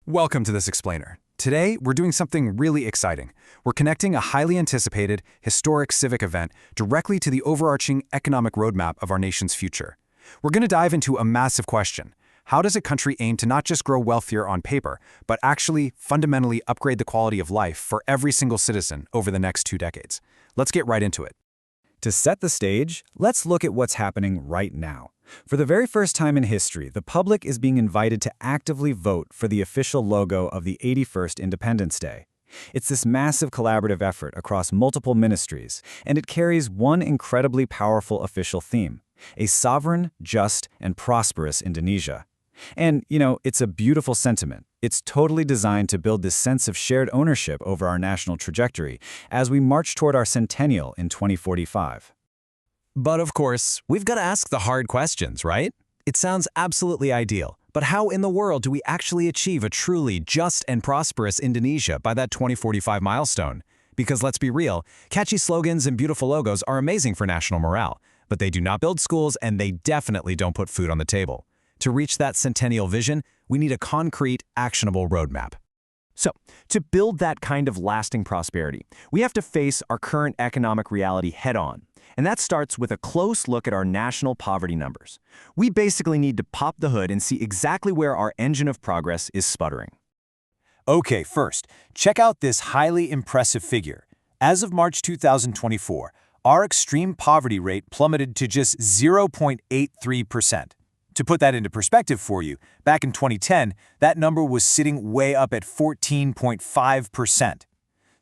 Welcome to this explainer. Today, we're doing something really exciting. We're connecting a highly anticipated, historic civic event directly to the overarching economic roadmap of our nation's future. We're going to dive into a massive question. How does a country aim to not just grow wealthier on paper, but actually fundamentally upgrade the quality of life for every single citizen over the next 2 decades? Let's get right into it. To set the stage, let's look at what's happening right now. For the very first time in history, the public is being invited to actively vote for the official logo of the 81st Independence Day. It's this massive collaborative effort across multiple ministries, and it carries one incredibly powerful official theme: a sovereign, just, and prosperous Indonesia. And, it's a beautiful sentiment. It's totally designed to build this sense of shared ownership over our national trajectory as we march toward our centennial in 2045. But of course, we've got to ask the hard questions, right? It sounds absolutely ideal, but how in the world do we actually achieve a truly just and prosperous Indonesia by that 2045 milestone? Because let's be real, catchy slogans and beautiful logos are amazing for national morale, but they do not build schools and they definitely don't put food on the table. To reach that centennial vision, we need a concrete, actionable roadmap. So, to build that kind of lasting prosperity, we have to face our current economic reality head-on. And that starts with a close look at our national poverty numbers. We basically need to pop the hood and see exactly where our engine of progress is sputtering. Okay, first, check out this highly impressive figure. As of March 2024, our extreme poverty rate plummeted to just 0.83%. To put that into perspective for you, back in 2010, that number was sitting way up at 14.5%.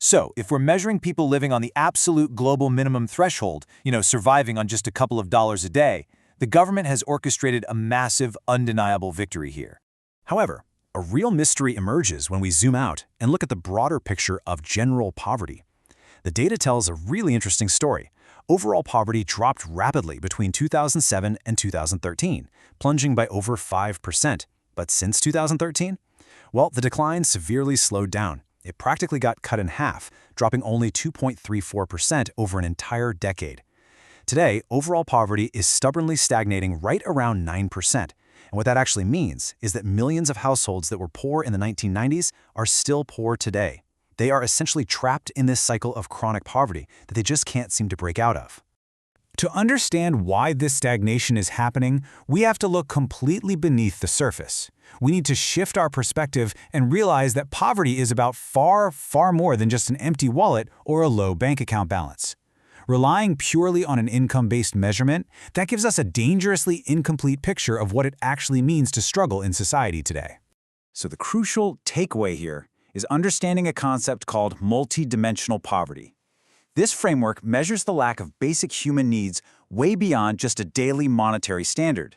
So, if we're measuring people living on the absolute global minimum threshold, surviving on just a couple of dollars a day, the government has orchestrated a massive, undeniable victory here. However, a real mystery emerges when we zoom out and look at the broader picture of general poverty. The data tells a really interesting story. Overall poverty dropped rapidly between 2007 and 2013, plunging by over 5%. But since 2013? Well, the decline severely slowed down. It practically got cut in half, dropping only 2.34% over an entire decade. Today, overall poverty is stubbornly stagnating right around 9%. And what that actually means is that millions of households that were poor in the 1990s are still poor today. They are essentially trapped in this cycle of chronic poverty that they just can't seem to break out of. To understand why this stagnation is happening, we have to look completely beneath the surface. We need to shift our perspective and realize that poverty is about far, far more than just an empty wallet or a low bank account balance. Relying purely on an income-based measurement, that gives us a dangerously incomplete picture of what it actually means to struggle in society today. So the crucial takeaway here is understanding a concept called multidimensional poverty. This framework measures the lack of basic human needs way beyond just a daily monetary standard.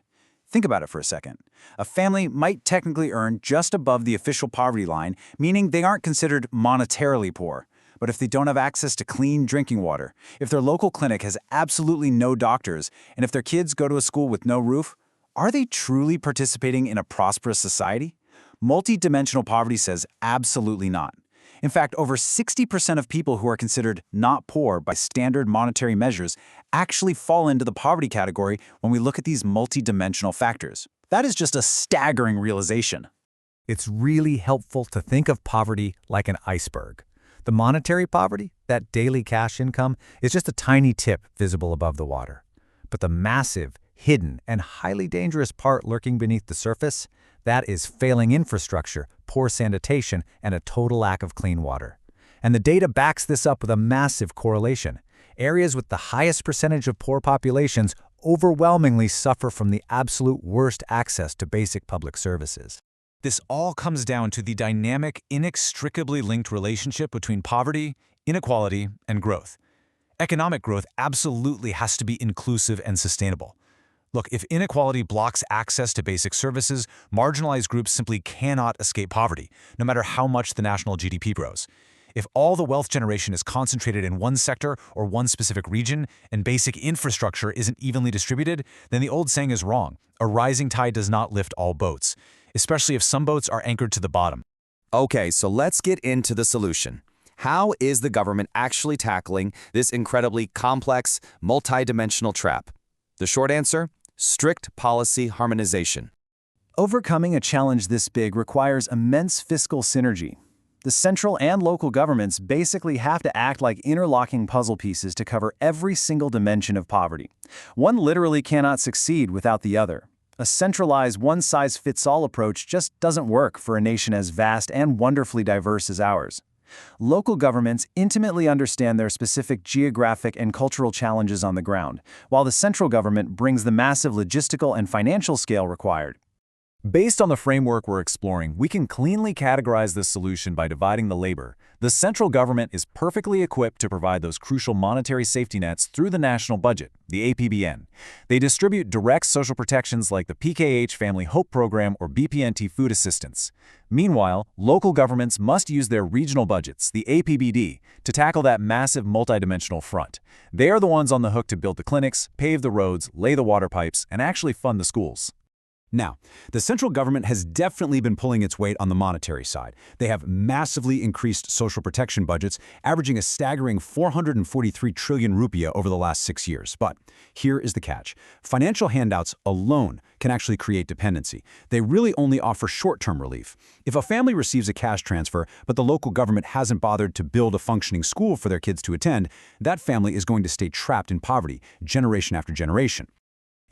Think about it for a second. A family might technically earn just above the official poverty line, meaning they aren't considered monetarily poor. But if they don't have access to clean drinking water, if their local clinic has absolutely no doctors, and if their kids go to a school with no roof, are they truly participating in a prosperous society? Multidimensional poverty says absolutely not. In fact, over 60% of people who are considered not poor by standard monetary measures actually fall into the poverty category when we look at these multidimensional factors. That is just a staggering realization. It's really helpful to think of poverty like an iceberg. The monetary poverty, that daily cash income, is just a tiny tip visible above the water. But the massive, hidden, and highly dangerous part lurking beneath the surface, that is failing infrastructure, poor sanitation, and a total lack of clean water. And the data backs this up with a massive correlation. Areas with the highest percentage of poor populations overwhelmingly suffer from the absolute worst access to basic public services. This all comes down to the dynamic, inextricably linked relationship between poverty, inequality, and growth. Economic growth absolutely has to be inclusive and sustainable. Look, if inequality blocks access to basic services, marginalized groups simply cannot escape poverty, no matter how much the national GDP grows. If all the wealth generation is concentrated in one sector or one specific region, and basic infrastructure isn't evenly distributed, then the old saying is wrong. A rising tide does not lift all boats, especially if some boats are anchored to the bottom. Okay, so let's get into the solution. How is the government actually tackling this incredibly complex, multidimensional trap? The short answer? Strict policy harmonization. Overcoming a challenge this big requires immense fiscal synergy. The central and local governments basically have to act like interlocking puzzle pieces to cover every single dimension of poverty. One literally cannot succeed without the other. A centralized one-size-fits-all approach just doesn't work for a nation as vast and wonderfully diverse as ours. Local governments intimately understand their specific geographic and cultural challenges on the ground, while the central government brings the massive logistical and financial scale required. Based on the framework we're exploring, we can cleanly categorize this solution by dividing the labor. The central government is perfectly equipped to provide those crucial monetary safety nets through the national budget, the APBN. They distribute direct social protections like the PKH Family Hope Program or BPNT food assistance. Meanwhile, local governments must use their regional budgets, the APBD, to tackle that massive multidimensional front. They are the ones on the hook to build the clinics, pave the roads, lay the water pipes, and actually fund the schools. Now, the central government has definitely been pulling its weight on the monetary side. They have massively increased social protection budgets, averaging a staggering 443 trillion rupiah over the last 6 years. But here is the catch. Financial handouts alone can actually create dependency. They really only offer short-term relief. If a family receives a cash transfer, but the local government hasn't bothered to build a functioning school for their kids to attend, that family is going to stay trapped in poverty, generation after generation.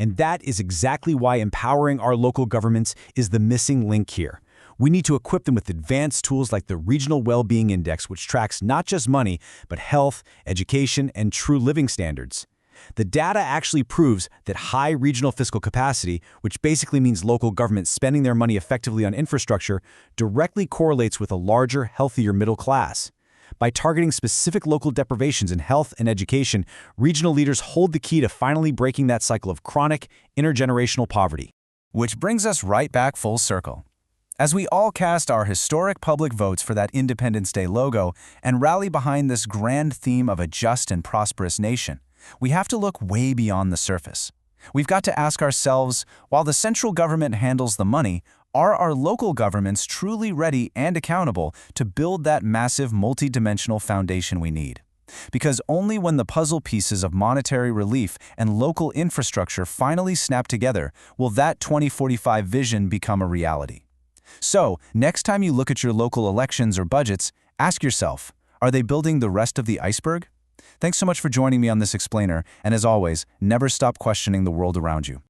And that is exactly why empowering our local governments is the missing link here. We need to equip them with advanced tools like the Regional Well-Being Index, which tracks not just money, but health, education, and true living standards. The data actually proves that high regional fiscal capacity, which basically means local governments spending their money effectively on infrastructure, directly correlates with a larger, healthier middle class. By targeting specific local deprivations in health and education, regional leaders hold the key to finally breaking that cycle of chronic, intergenerational poverty. Which brings us right back full circle. As we all cast our historic public votes for that Independence Day logo and rally behind this grand theme of a just and prosperous nation, we have to look way beyond the surface. We've got to ask ourselves, while the central government handles the money, are our local governments truly ready and accountable to build that massive multidimensional foundation we need? Because only when the puzzle pieces of monetary relief and local infrastructure finally snap together will that 2045 vision become a reality. So, next time you look at your local elections or budgets, ask yourself, are they building the rest of the iceberg? Thanks so much for joining me on this explainer, and as always, never stop questioning the world around you.